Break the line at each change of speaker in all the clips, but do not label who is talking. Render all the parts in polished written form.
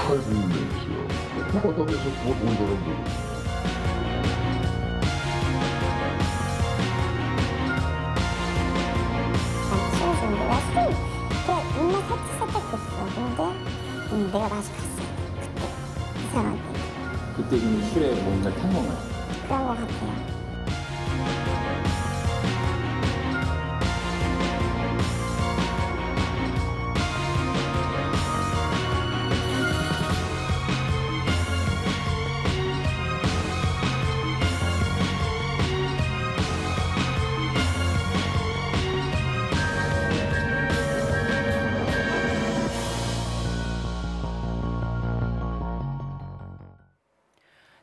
칼 들고 있어요. 불바닥에서 구워본 사람들.
그냥 입맛 살짝 됐어. 근데 내가 맛이 갔어. 그때 이상하게.
그때 좀 술에 뭔가 탄 건가요?
그런 것 같아요.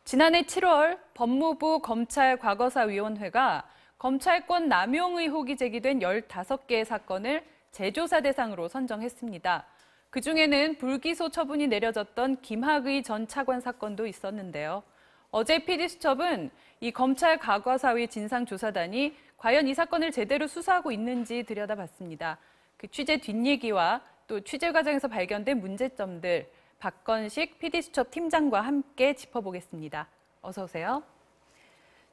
지난해 7월 법무부 검찰과거사위원회가 검찰권 남용 의혹이 제기된 15개의 사건을 재조사 대상으로 선정했습니다. 그중에는 불기소 처분이 내려졌던 김학의 전 차관 사건도 있었는데요. 어제 PD수첩은 이 검찰과거사위 진상조사단이 과연 이 사건을 제대로 수사하고 있는지 들여다봤습니다. 그 취재 뒷얘기와 또 취재 과정에서 발견된 문제점들, 박건식 PD수첩 팀장과 함께 짚어보겠습니다. 어서 오세요.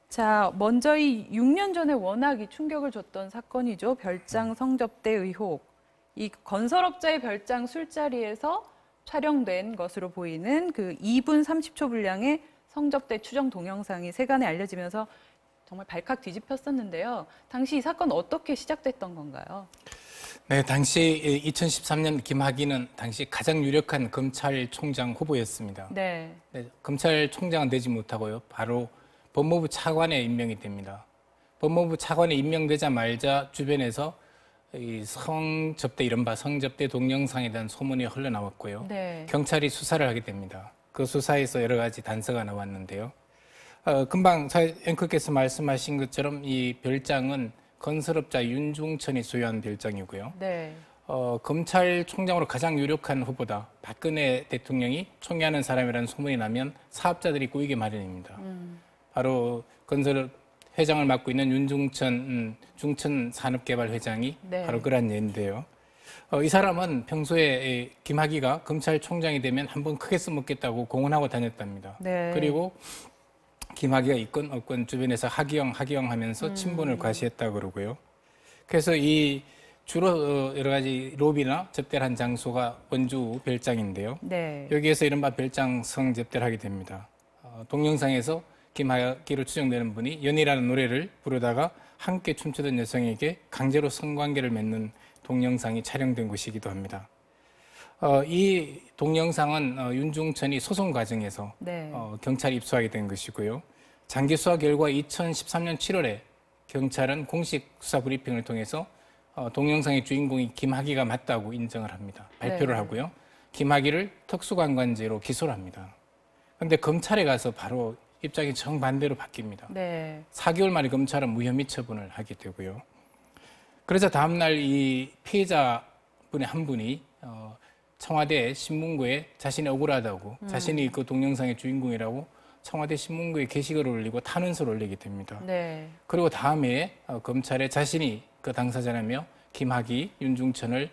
자, 먼저 이 6년 전에 워낙 이 충격을 줬던 사건이죠. 별장 성접대 의혹. 이 건설업자의 별장 술자리에서 촬영된 것으로 보이는 그 2분 30초 분량의 성접대 추정 동영상이 세간에 알려지면서 정말 발칵 뒤집혔었는데요. 당시 이 사건 어떻게 시작됐던 건가요?
네, 당시 2013년 김학의는 당시 가장 유력한 검찰총장 후보였습니다.
네.
네, 검찰총장은 되지 못하고요. 바로 법무부 차관에 임명이 됩니다. 법무부 차관에 임명되자마자 주변에서 이 성접대, 이른바 성접대 동영상에 대한 소문이 흘러나왔고요.
네.
경찰이 수사를 하게 됩니다. 그 수사에서 여러 가지 단서가 나왔는데요. 금방 앵커께서 말씀하신 것처럼 이 별장은 건설업자 윤중천이 소유한 별장이고요.
네.
검찰총장으로 가장 유력한 후보다. 박근혜 대통령이 총애하는 사람이라는 소문이 나면 사업자들이 꼬이게 마련입니다. 바로 건설 회장을 맡고 있는 윤중천 중천산업개발회장이
네.
바로 그런 예인데요. 이 사람은 평소에 김학의가 검찰총장이 되면 한번 크게 써먹겠다고 공언하고 다녔답니다.
네.
그리고 김학의가 있건 없건 주변에서 하기영 하면서 친분을 과시했다고 그러고요. 그래서 이 주로 여러 가지 로비나 접대를 한 장소가 원주 별장인데요.
네.
여기에서 이른바 별장 성접대를 하게 됩니다. 동영상에서 김학의로 추정되는 분이 연이라는 노래를 부르다가 함께 춤추던 여성에게 강제로 성관계를 맺는 동영상이 촬영된 곳이기도 합니다. 이 동영상은 윤중천이 소송 과정에서
네.
경찰이 입수하게 된 것이고요. 장기 수사 결과 2013년 7월에 경찰은 공식 수사 브리핑을 통해서 동영상의 주인공이 김학의가 맞다고 인정을 합니다. 발표를
네.
하고요. 김학의를 특수관관죄로 기소를 합니다. 그런데 검찰에 가서 바로 입장이 정반대로 바뀝니다.
네.
4개월 만에 검찰은 무혐의 처분을 하게 되고요. 그래서 다음날 이 피해자분의 한 분이 청와대 신문고에 자신이 억울하다고 자신이 그 동영상의 주인공이라고 청와대 신문고에 게시글을 올리고 탄원서를 올리게 됩니다.
네.
그리고 다음에 검찰에 자신이 그 당사자라며 김학의, 윤중천을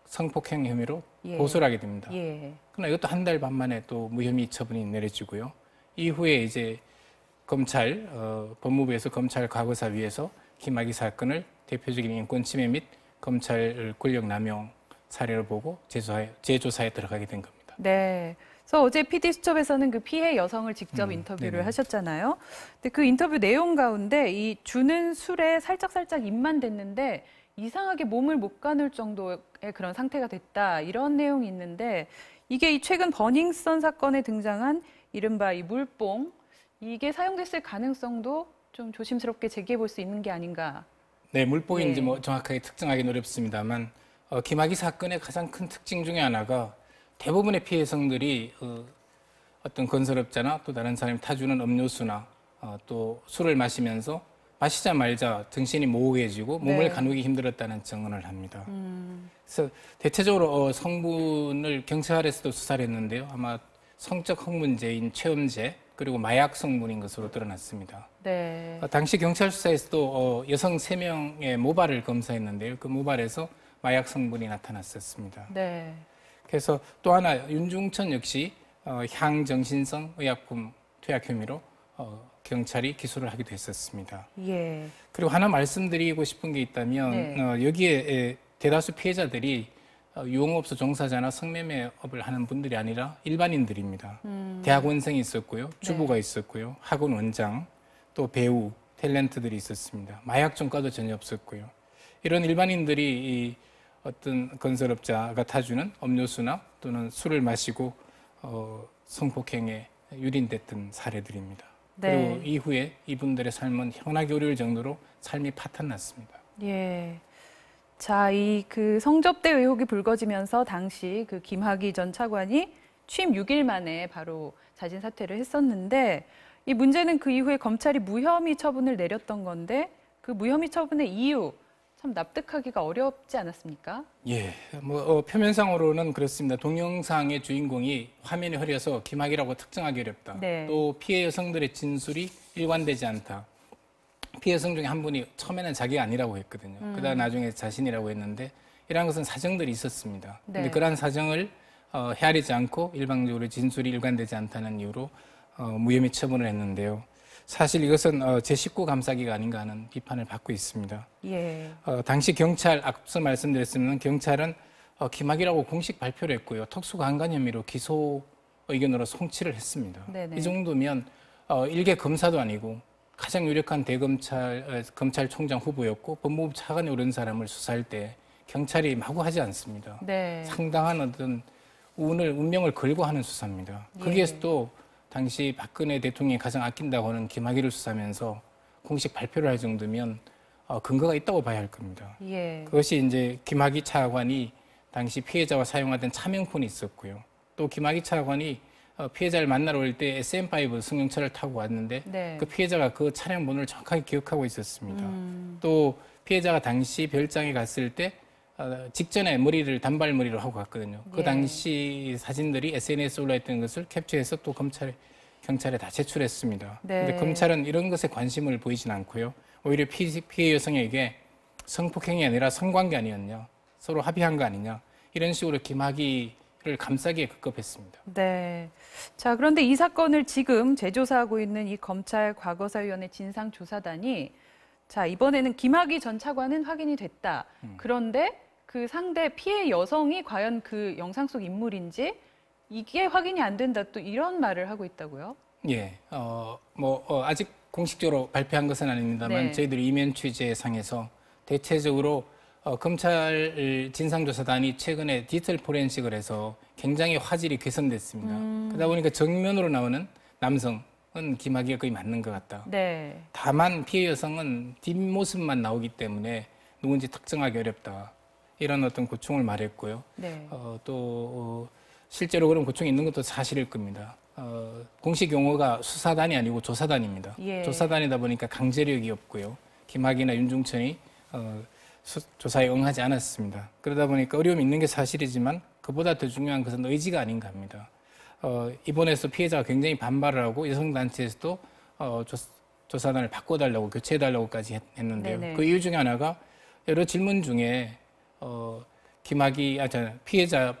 성폭행 혐의로
예.
고소를 하게 됩니다.
예.
그러나 이것도 한 달 반 만에 또 무혐의 처분이 내려지고요. 이후에 이제 검찰, 법무부에서 검찰 과거사위에서 김학의 사건을 대표적인 인권 침해 및 검찰 권력 남용 사례를 보고 재조사에 들어가게 된 겁니다.
네. 그래서 어제 PD수첩에서는 그 피해 여성을 직접 인터뷰를
네네.
하셨잖아요. 근데 그 인터뷰 내용 가운데 이 주는 술에 살짝 입만 댔는데 이상하게 몸을 못 가눌 정도의 그런 상태가 됐다. 이런 내용이 있는데 이게 이 최근 버닝썬 사건에 등장한 이른바 이 물뽕, 이게 사용됐을 가능성도 좀 조심스럽게 제기해 볼 수 있는 게 아닌가.
네, 물뽕인지
네.
뭐 정확하게 특정하기는 어렵습니다만 김학의 사건의 가장 큰 특징 중에 하나가 대부분의 피해성들이 어떤 건설업자나 또 다른 사람이 타주는 음료수나 또 술을 마시면서 마시자 말자 정신이 모호해지고 몸을
네.
가누기 힘들었다는 증언을 합니다. 그래서 대체적으로 성분을 경찰에서도 수사를 했는데요. 아마 성적 학문제인 체험제 그리고 마약 성분인 것으로 드러났습니다.
네.
당시 경찰 수사에서도 여성 3명의 모발을 검사했는데요. 그 모발에서 마약 성분이 나타났었습니다.
네.
그래서 또 하나 윤중천 역시 향정신성 의약품 투약 혐의로 경찰이 기소를 하기도 했었습니다.
예.
그리고 하나 말씀드리고 싶은 게 있다면
네.
여기에 대다수 피해자들이 유흥업소 종사자나 성매매업을 하는 분들이 아니라 일반인들입니다. 대학원생이 있었고요, 주부가 있었고요, 학원 원장, 또 배우, 탤런트들이 있었습니다. 마약 종과도 전혀 없었고요. 이런 일반인들이 이 어떤 건설업자가 타주는 음료수나 또는 술을 마시고 성폭행에 유린됐던 사례들입니다.
네.
그리고 이후에 이분들의 삶은 현하게 어려울 정도로 삶이 파탄났습니다.
예. 자, 이 그 성접대 의혹이 불거지면서 당시 그 김학의 전 차관이 취임 6일 만에 바로 자진 사퇴를 했었는데 이 문제는 그 이후에 검찰이 무혐의 처분을 내렸던 건데 그 무혐의 처분의 이유 참 납득하기가 어렵지 않았습니까?
예, 표면상으로는 그렇습니다. 동영상의 주인공이 화면이 흐려서 김학이라고 특정하기 어렵다.
네.
또 피해 여성들의 진술이 일관되지 않다. 피해 여성 중에 한 분이 처음에는 자기가 아니라고 했거든요. 그러다 나중에 자신이라고 했는데 이러한 것은 사정들이 있었습니다.
네.
근데 그러한 사정을 헤아리지 않고 일방적으로 진술이 일관되지 않다는 이유로 무혐의 처분을 했는데요. 사실 이것은 제19 감사기가 아닌가 하는 비판을 받고 있습니다.
예.
당시 경찰, 앞서 말씀드렸으면 경찰은 김학이라고 공식 발표를 했고요. 특수강간 혐의로 기소 의견으로 송치를 했습니다.
네네.
이 정도면 일개 검사도 아니고 가장 유력한 검찰총장 후보였고 법무부 차관에 오른 사람을 수사할 때 경찰이 마구 하지 않습니다.
네.
상당한 어떤 운명을 걸고 하는 수사입니다. 거기에서도 당시 박근혜 대통령이 가장 아낀다고 하는 김학의를 수사하면서 공식 발표를 할 정도면 근거가 있다고 봐야 할 겁니다.
예.
그것이 이제 김학의 차관이 당시 피해자와 사용하던 차명폰이 있었고요. 또 김학의 차관이 피해자를 만나러 올 때 SM5 승용차를 타고 왔는데
네.
그 피해자가 그 차량 번호를 정확하게 기억하고 있었습니다. 또 피해자가 당시 별장에 갔을 때 직전에 머리를 단발머리로 하고 갔거든요. 그
예.
당시 사진들이 SNS에 올라있던 것을 캡처해서 또 경찰에 다 제출했습니다.
네.
근데 검찰은 이런 것에 관심을 보이진 않고요. 오히려 피해 여성에게 성폭행이 아니라 성관계 아니었냐, 서로 합의한 거 아니냐, 이런 식으로 김학의를 감싸기에 급급했습니다.
네. 자, 그런데 이 사건을 지금 재조사하고 있는 이 검찰 과거사위원회 진상조사단이 자, 이번에는 김학의 전 차관은 확인이 됐다. 그런데 그 상대 피해 여성이 과연 그 영상 속 인물인지 이게 확인이 안 된다. 또 이런 말을 하고 있다고요?
예, 아직 공식적으로 발표한 것은 아닙니다만
네.
저희들이 이면 취재상에서 대체적으로 검찰 진상조사단이 최근에 디지털 포렌식을 해서 굉장히 화질이 개선됐습니다. 그러다 보니까 정면으로 나오는 남성은 김학의가 거의 맞는 것 같다.
네.
다만 피해 여성은 뒷모습만 나오기 때문에 누군지 특정하기 어렵다. 이런 어떤 고충을 말했고요.
네.
실제로 그런 고충이 있는 것도 사실일 겁니다. 공식 용어가 수사단이 아니고 조사단입니다.
예.
조사단이다 보니까 강제력이 없고요. 김학의나 윤중천이 조사에 응하지 않았습니다. 그러다 보니까 어려움이 있는 게 사실이지만 그보다 더 중요한 것은 의지가 아닌가 합니다. 이번에서 피해자가 굉장히 반발을 하고 여성단체에서도 조사단을 바꿔달라고 교체해달라고까지 했는데요.
네네.
그 이유 중에 하나가 여러 질문 중에 피해자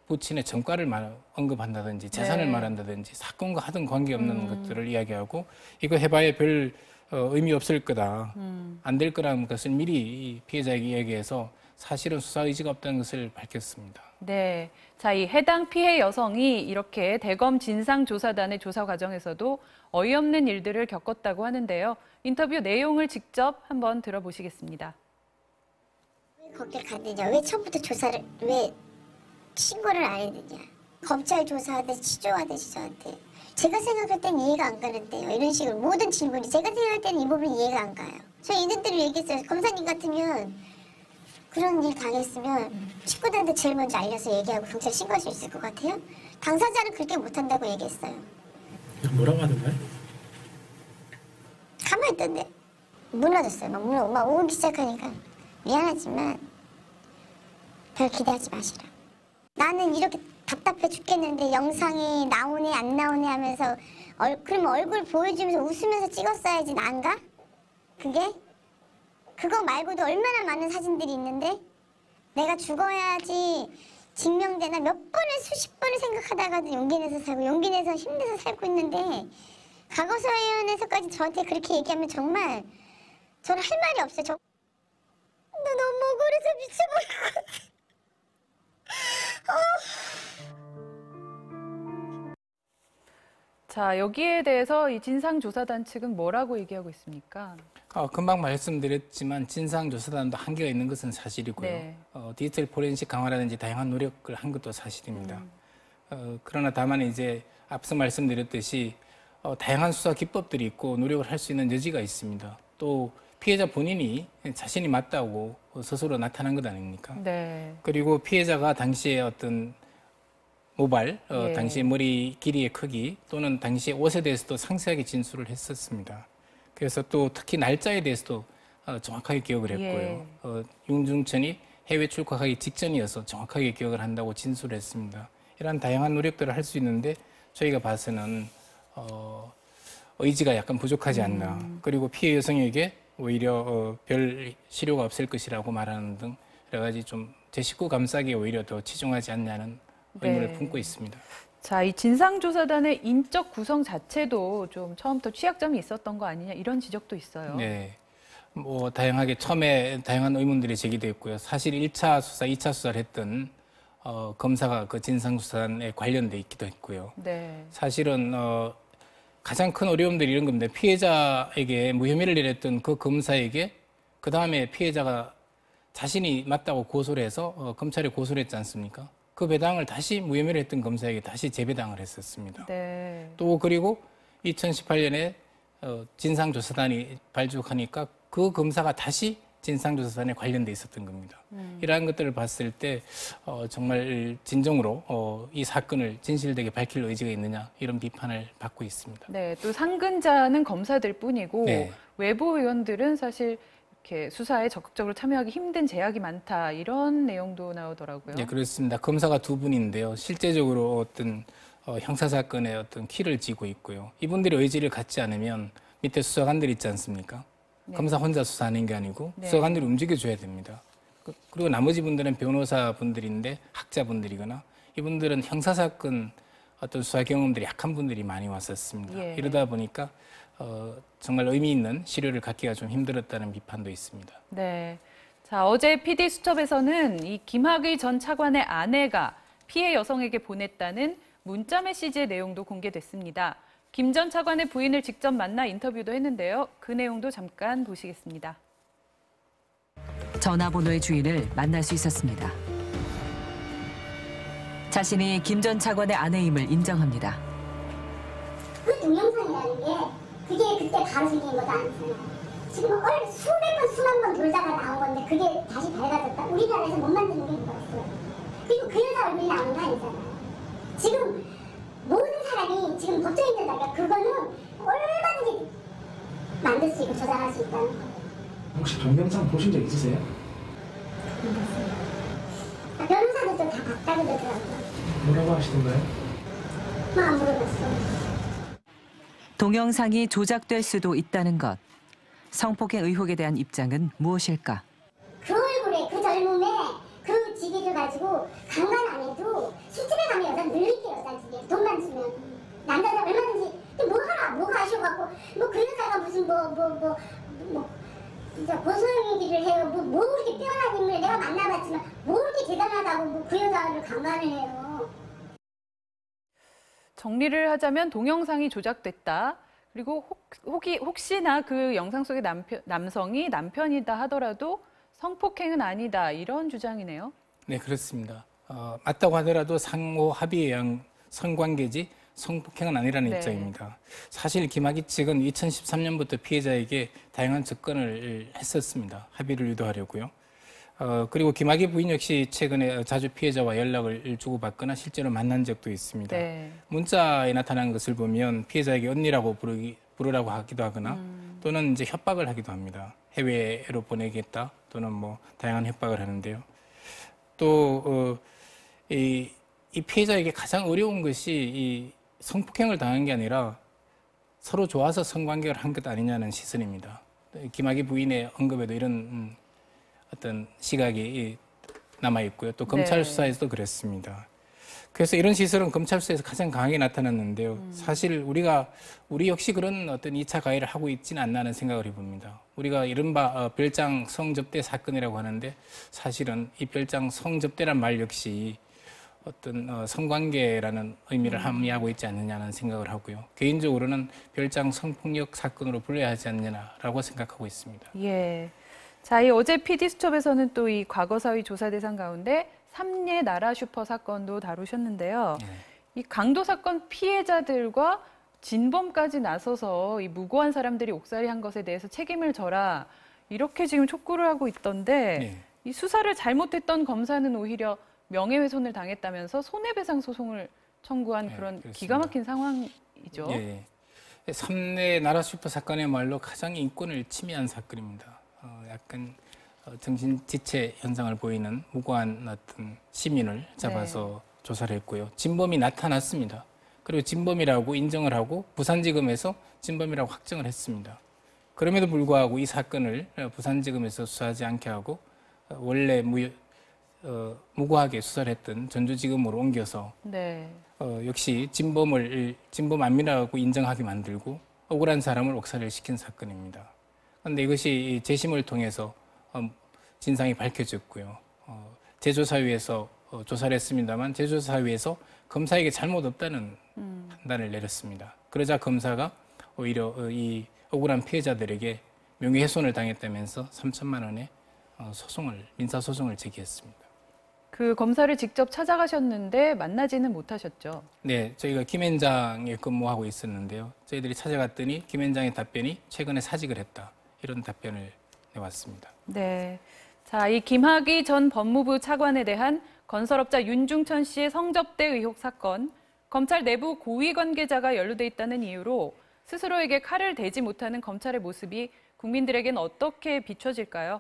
부친의 전과를 언급한다든지 재산을
네.
말한다든지 사건과 하등 관계없는 것들을 이야기하고 이거 해봐야 별 의미 없을 거다. 안 될 거라는 것을 미리 피해자에게 이야기해서 사실은 수사 의지가 없다는 것을 밝혔습니다.
네. 자, 이 해당 피해 여성이 이렇게 대검 진상조사단의 조사 과정에서도 어이없는 일들을 겪었다고 하는데요. 인터뷰 내용을 직접 한번 들어보시겠습니다.
왜 거길 갔느냐? 왜 처음부터 왜 신고를 안 했느냐? 검찰 조사하듯이 치조하듯이 저한테. 제가 생각할 땐 이해가 안 가는데요. 이런 식으로 모든 질문이 제가 생각할 때는 이 부분이 이해가 안 가요. 저 있는 대로 얘기했어요. 검사님 같으면 그런 일 당했으면 식구들한테 제일 먼저 알려서 얘기하고 경찰 신고할 수 있을 것 같아요? 당사자는 그렇게 못한다고 얘기했어요.
뭐라고 하던가요?
가만히 있던데. 무너졌어요. 막 오기 시작하니까 미안하지만 별 기대하지 마시라. 나는 이렇게 답답해 죽겠는데 영상이 나오네 안 나오네 하면서 그러면 얼굴 보여주면서 웃으면서 찍었어야지 난가? 그게? 그거 말고도 얼마나 많은 사진들이 있는데 내가 죽어야지 증명되나 몇 번을 수십 번을 생각하다가도 용기 내서 살고 용기 내서 힘내서 살고 있는데 과거사위원회에서까지 저한테 그렇게 얘기하면 정말 저는 할 말이 없어요. 나 너무 억울해서 미쳐버릴 것 같아.
자, 여기에 대해서 이 진상조사단 측은 뭐라고 얘기하고 있습니까?
금방 말씀드렸지만 진상조사단도 한계가 있는 것은 사실이고요.
네.
디지털 포렌식 강화라든지 다양한 노력을 한 것도 사실입니다. 그러나 다만 이제 앞서 말씀드렸듯이 다양한 수사 기법들이 있고 노력을 할 수 있는 여지가 있습니다. 또 피해자 본인이 자신이 맞다고 스스로 나타난 것 아닙니까?
네.
그리고 피해자가 당시에 어떤 모발,
예.
당시의 머리 길이의 크기 또는 당시의 옷에 대해서도 상세하게 진술을 했었습니다. 그래서 또 특히 날짜에 대해서도 정확하게 기억을 했고요.
예.
윤중천이 해외 출국하기 직전이어서 정확하게 기억을 한다고 진술을 했습니다. 이러한 다양한 노력들을 할 수 있는데 저희가 봐서는 의지가 약간 부족하지 않나. 그리고 피해 여성에게 오히려 별 실효가 없을 것이라고 말하는 등 여러 가지 좀 제 식구 감싸기에 오히려 더 치중하지 않냐는 의문을
네.
품고 있습니다.
자, 이 진상조사단의 인적 구성 자체도 좀 처음부터 취약점이 있었던 거 아니냐 이런 지적도 있어요.
네. 뭐 다양하게 처음에 다양한 의문들이 제기됐고요. 사실 1차 수사, 2차 수사를 했던 검사가 그 진상조사단에 관련돼 있기도 했고요.
네.
사실은 가장 큰 어려움들이 이런 겁니다. 피해자에게 무혐의를 내렸던 그 검사에게 그 다음에 피해자가 자신이 맞다고 고소를 해서 검찰에 고소를 했지 않습니까? 그 배당을 다시 무혐의를 했던 검사에게 다시 재배당을 했었습니다.
네.
또 그리고 2018년에 진상조사단이 발족하니까 그 검사가 다시 진상조사단에 관련돼 있었던 겁니다. 이러한 것들을 봤을 때 정말 진정으로 이 사건을 진실되게 밝힐 의지가 있느냐 이런 비판을 받고 있습니다.
네, 또 상근자는 검사들 뿐이고
네.
외부 의원들은 사실 이렇게 수사에 적극적으로 참여하기 힘든 제약이 많다 이런 내용도 나오더라고요.
네, 그렇습니다. 검사가 두 분인데요. 실제적으로 어떤 형사 사건의 어떤 키를 쥐고 있고요. 이분들이 의지를 갖지 않으면 밑에 수사관들 있지 않습니까?
네.
검사 혼자 수사하는 게 아니고
네.
수사관들이 움직여줘야 됩니다. 그리고 나머지 분들은 변호사 분들인데 학자분들이거나 이분들은 형사 사건 어떤 수사 경험들이 약한 분들이 많이 왔었습니다.
예.
이러다 보니까 정말 의미 있는 시료를 갖기가 좀 힘들었다는 비판도 있습니다.
네. 자, 어제 PD 수첩에서는 이 김학의 전 차관의 아내가 피해 여성에게 보냈다는 문자 메시지의 내용도 공개됐습니다. 김 전 차관의 부인을 직접 만나 인터뷰도 했는데요. 그 내용도 잠깐 보시겠습니다.
전화번호의 주인을 만날 수 있었습니다. 자신이 김 전 차관의 아내임을 인정합니다.
그 동영상이라는 게 그게 그때 바로 생긴 것도 아니잖아요. 지금 수백 번, 수만 번 돌다가 나온 건데 그게 다시 밝아졌다. 우리나라에서 못 만드는 게 뭐였어요. 그리고 그 여자 얼굴이 나오는 거 아니잖아요. 지금 모든 사람이 지금 법정에 있는다니까 그거는 얼마든지 만들 수 있고 조작할 수 있다는 거예요.
혹시 동영상 보신 적 있으세요?
변호사들도 다 봤다고 그러더라고요.
뭐라고 하시던가요?
안 물어봤어.
동영상이 조작될 수도 있다는 것. 성폭행 의혹에 대한 입장은 무엇일까?
그 얼굴에 그 젊음에 그 지기를 가지고 강간 안 해도 술집에 가면 여자는 늘릴게 여자들이 돈만 주면 남자들 얼마든지 뭐 하라 뭐가 하셔갖고 뭐 그 여자가 무슨 진짜 고소행위를 해요 뭐 그렇게 뛰어난 인물을 내가 만나봤지만 뭐 그렇게 대단하다고 뭐 그 여자를 강간을 해요.
정리를 하자면 동영상이 조작됐다. 그리고 혹시나 그 영상 속의 남성이 남편이다 하더라도 성폭행은 아니다. 이런 주장이네요.
네, 그렇습니다. 맞다고 하더라도 상호 합의에 의한 성관계지 성폭행은 아니라는
네.
입장입니다. 사실 김학의 측은 2013년부터 피해자에게 다양한 접근을 했었습니다. 합의를 유도하려고요. 그리고 김학의 부인 역시 최근에 자주 피해자와 연락을 주고받거나 실제로 만난 적도 있습니다.
네.
문자에 나타난 것을 보면 피해자에게 언니라고 부르라고 하기도 하거나 또는 이제 협박을 하기도 합니다. 해외로 보내겠다 또는 뭐 다양한 협박을 하는데요. 또 이 피해자에게 가장 어려운 것이 이 성폭행을 당한 게 아니라 서로 좋아서 성관계를 한 것 아니냐는 시선입니다. 김학의 부인의 언급에도 이런 어떤 시각이 남아 있고요. 또 검찰
네.
수사에서도 그랬습니다. 그래서 이런 시설은 검찰 수사에서 가장 강하게 나타났는데요. 사실 우리 역시 그런 어떤 2차 가해를 하고 있지는 않나는 생각을 해봅니다. 우리가 이른바 별장 성접대 사건이라고 하는데 사실은 이 별장 성접대란 말 역시 어떤 성관계라는 의미를 함의하고 있지 않느냐는 생각을 하고요. 개인적으로는 별장 성폭력 사건으로 불러야 하지 않느냐라고 생각하고 있습니다.
예. 자, 이 어제 PD수첩에서는 또 이 과거사위 조사 대상 가운데 삼례 나라 슈퍼 사건도 다루셨는데요. 이 강도 사건 피해자들과 진범까지 나서서 이 무고한 사람들이 옥살이한 것에 대해서 책임을 져라 이렇게 지금 촉구를 하고 있던데 이 수사를 잘못했던 검사는 오히려 명예훼손을 당했다면서 손해배상 소송을 청구한 그런
그렇습니다.
기가 막힌 상황이죠.
예. 삼례 나라 슈퍼 사건이야말로 가장 인권을 침해한 사건입니다. 약간 정신지체 현상을 보이는 무고한 어떤 시민을 잡아서 조사를 했고요. 진범이 나타났습니다. 그리고 진범이라고 인정을 하고 부산지검에서 진범이라고 확정을 했습니다. 그럼에도 불구하고 이 사건을 부산지검에서 수사하지 않게 하고 원래 무고하게 수사를 했던 전주지검으로 옮겨서 역시 진범 안미라고 인정하게 만들고 억울한 사람을 옥살이를 시킨 사건입니다. 그런데 이것이 재심을 통해서 진상이 밝혀졌고요. 제조사위에서 조사를 했습니다만 제조사위에서 검사에게 잘못 없다는 판단을 내렸습니다. 그러자 검사가 오히려 이 억울한 피해자들에게 명예훼손을 당했다면서 3천만 원의 민사소송을 제기했습니다.
그 검사를 직접 찾아가셨는데 만나지는 못하셨죠?
네, 저희가 김현장에 근무하고 있었는데요. 저희들이 찾아갔더니 김현장의 답변이 최근에 사직을 했다. 이런 답변을 내왔습니다.
네. 자, 이 김학의 전 법무부 차관에 대한 건설업자 윤중천 씨의 성접대 의혹 사건, 검찰 내부 고위 관계자가 연루돼 있다는 이유로 스스로에게 칼을 대지 못하는 검찰의 모습이 국민들에겐 어떻게 비춰질까요?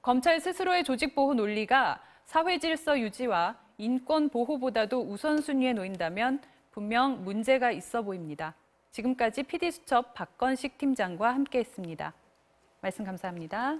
검찰 스스로의 조직 보호 논리가 사회 질서 유지와 인권 보호보다도 우선순위에 놓인다면 분명 문제가 있어 보입니다. 지금까지 PD수첩 박건식 팀장과 함께했습니다. 말씀 감사합니다.